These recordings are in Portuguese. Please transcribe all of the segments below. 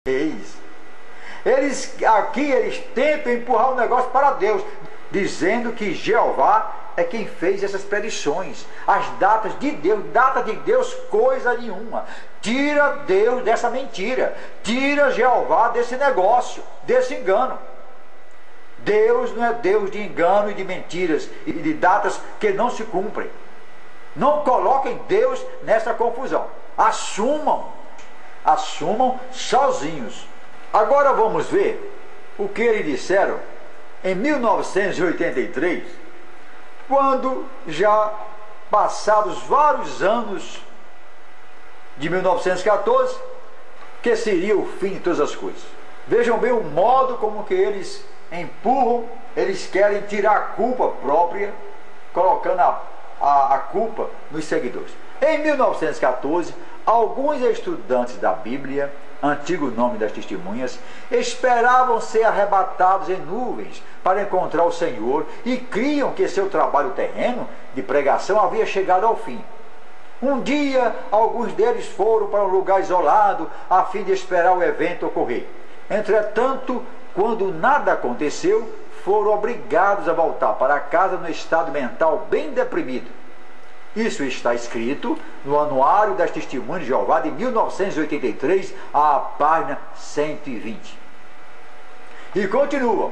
reis. Eles tentam empurrar o negócio para Deus, dizendo que Jeová é quem fez essas predições. As datas de Deus, coisa nenhuma. Tira Deus dessa mentira. Tira Jeová desse negócio, desse engano. Deus não é Deus de engano e de mentiras e de datas que não se cumprem. Não coloquem Deus nessa confusão. Assumam sozinhos. Agora vamos ver o que eles disseram em 1983, quando já passados vários anos de 1914, que seria o fim de todas as coisas. Vejam bem o modo como que eles empurram, eles querem tirar a culpa própria, colocando a culpa nos seguidores. Em 1914, alguns estudantes da Bíblia, antigo nome das testemunhas, esperavam ser arrebatados em nuvens para encontrar o Senhor e criam que seu trabalho terreno de pregação havia chegado ao fim. Um dia, alguns deles foram para um lugar isolado a fim de esperar o evento ocorrer. Entretanto, quando nada aconteceu, foram obrigados a voltar para casa no estado mental bem deprimido. Isso está escrito no Anuário das Testemunhas de Jeová de 1983, a página 120. E continua: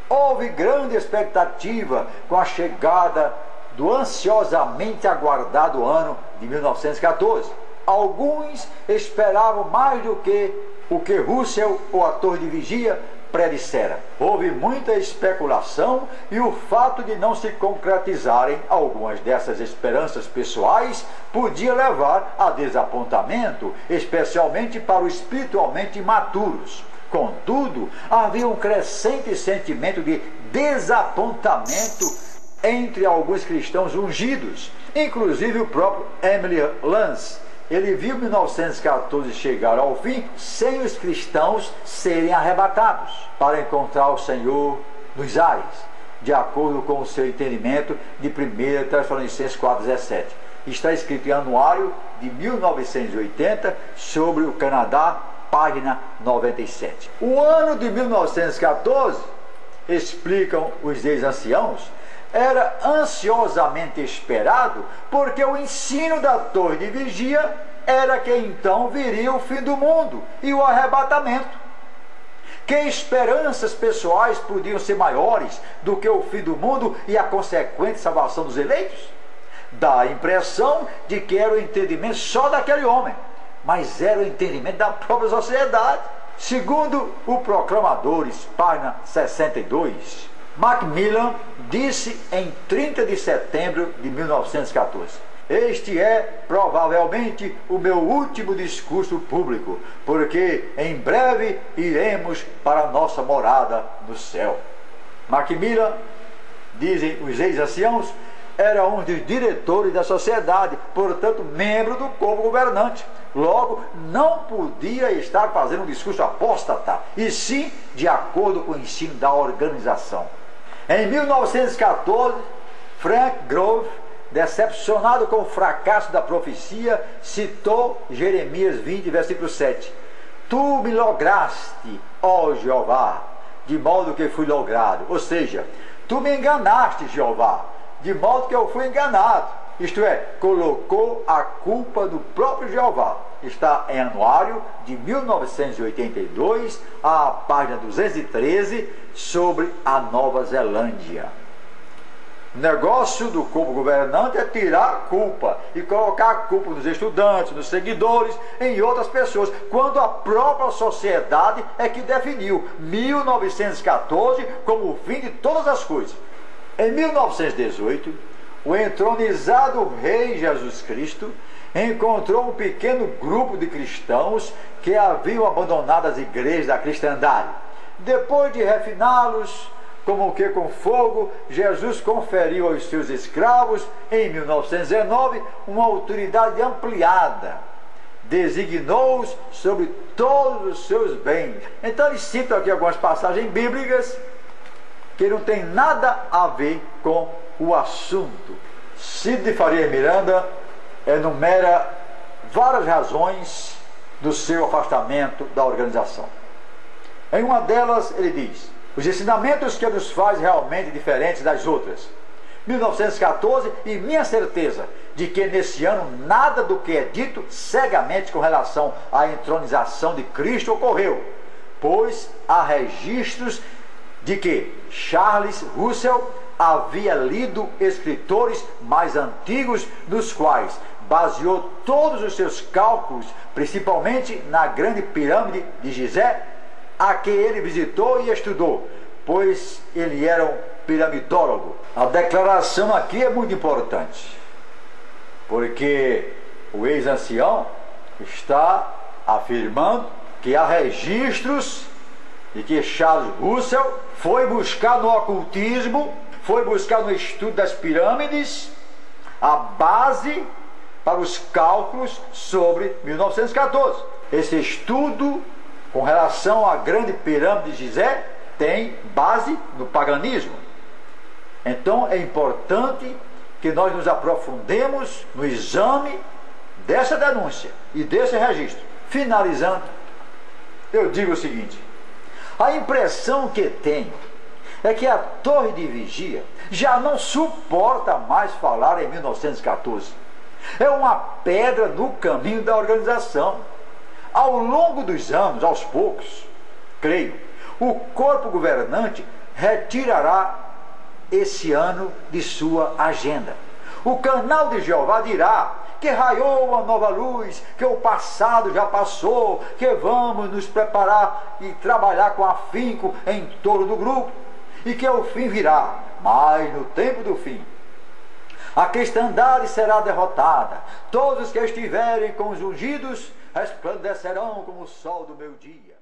houve grande expectativa com a chegada do ansiosamente aguardado ano de 1914. Alguns esperavam mais do que o que Russell, o ator de vigia, predissera. Houve muita especulação e o fato de não se concretizarem algumas dessas esperanças pessoais podia levar a desapontamento, especialmente para os espiritualmente imaturos. Contudo, havia um crescente sentimento de desapontamento entre alguns cristãos ungidos, inclusive o próprio Emily Lance. Ele viu 1914 chegar ao fim sem os cristãos serem arrebatados para encontrar o Senhor nos ares, de acordo com o seu entendimento de 1 Tessalonicenses 4,17. Está escrito em Anuário de 1980 sobre o Canadá, página 97. O ano de 1914, explicam os ex-anciãos, era ansiosamente esperado, porque o ensino da torre de vigia era que então viria o fim do mundo e o arrebatamento. Que esperanças pessoais podiam ser maiores do que o fim do mundo e a consequente salvação dos eleitos? Dá a impressão de que era o entendimento só daquele homem, mas era o entendimento da própria sociedade. Segundo o Proclamadores, página 62, Macmillan disse em 30 de setembro de 1914: este é provavelmente o meu último discurso público, porque em breve iremos para a nossa morada no céu. Macmillan, dizem os ex-anciãos, era um dos diretores da sociedade, portanto membro do corpo governante. Logo, não podia estar fazendo um discurso apóstata, e sim de acordo com o ensino da organização. Em 1914, Frank Grove, decepcionado com o fracasso da profecia, citou Jeremias 20, versículo 7. Tu me lograste, ó Jeová, de modo que fui logrado. Ou seja, tu me enganaste, Jeová, de modo que eu fui enganado. Isto é, colocou a culpa no próprio Jeová. Está em Anuário de 1982, a página 213, sobre a Nova Zelândia. O negócio do corpo governante é tirar a culpa e colocar a culpa nos estudantes, nos seguidores, em outras pessoas, quando a própria sociedade é que definiu 1914 como o fim de todas as coisas. Em 1918, o entronizado Rei Jesus Cristo encontrou um pequeno grupo de cristãos que haviam abandonado as igrejas da cristandade. Depois de refiná-los, como que com fogo, Jesus conferiu aos seus escravos, em 1919, uma autoridade ampliada. Designou-os sobre todos os seus bens. Então eles citam aqui algumas passagens bíblicas que não tem nada a ver com o assunto. Cid de Faria Miranda enumera várias razões do seu afastamento da organização. Em uma delas, ele diz: os ensinamentos que nos faz realmente diferentes das outras. 1914, e minha certeza de que nesse ano nada do que é dito cegamente com relação à entronização de Cristo ocorreu, pois há registros de que Charles Russell havia lido escritores mais antigos, nos quais baseou todos os seus cálculos, principalmente na grande pirâmide de Gizé, a que ele visitou e estudou, pois ele era um piramidólogo. A declaração aqui é muito importante, porque o ex-ancião está afirmando que há registros de que Charles Russell foi buscar no ocultismo, foi buscar no estudo das pirâmides a base para os cálculos sobre 1914. Esse estudo com relação à grande pirâmide de Gizé tem base no paganismo. Então é importante que nós nos aprofundemos no exame dessa denúncia e desse registro. Finalizando, eu digo o seguinte: a impressão que tenho é que a torre de vigia já não suporta mais falar em 1914. É uma pedra no caminho da organização. Ao longo dos anos, aos poucos, creio, o corpo governante retirará esse ano de sua agenda. O canal de Jeová dirá que raiou uma nova luz, que o passado já passou, que vamos nos preparar e trabalhar com afinco em torno do grupo, e que o fim virá, mas no tempo do fim a cristandade será derrotada. Todos que estiverem com os ungidos resplandecerão como o sol do meio-dia.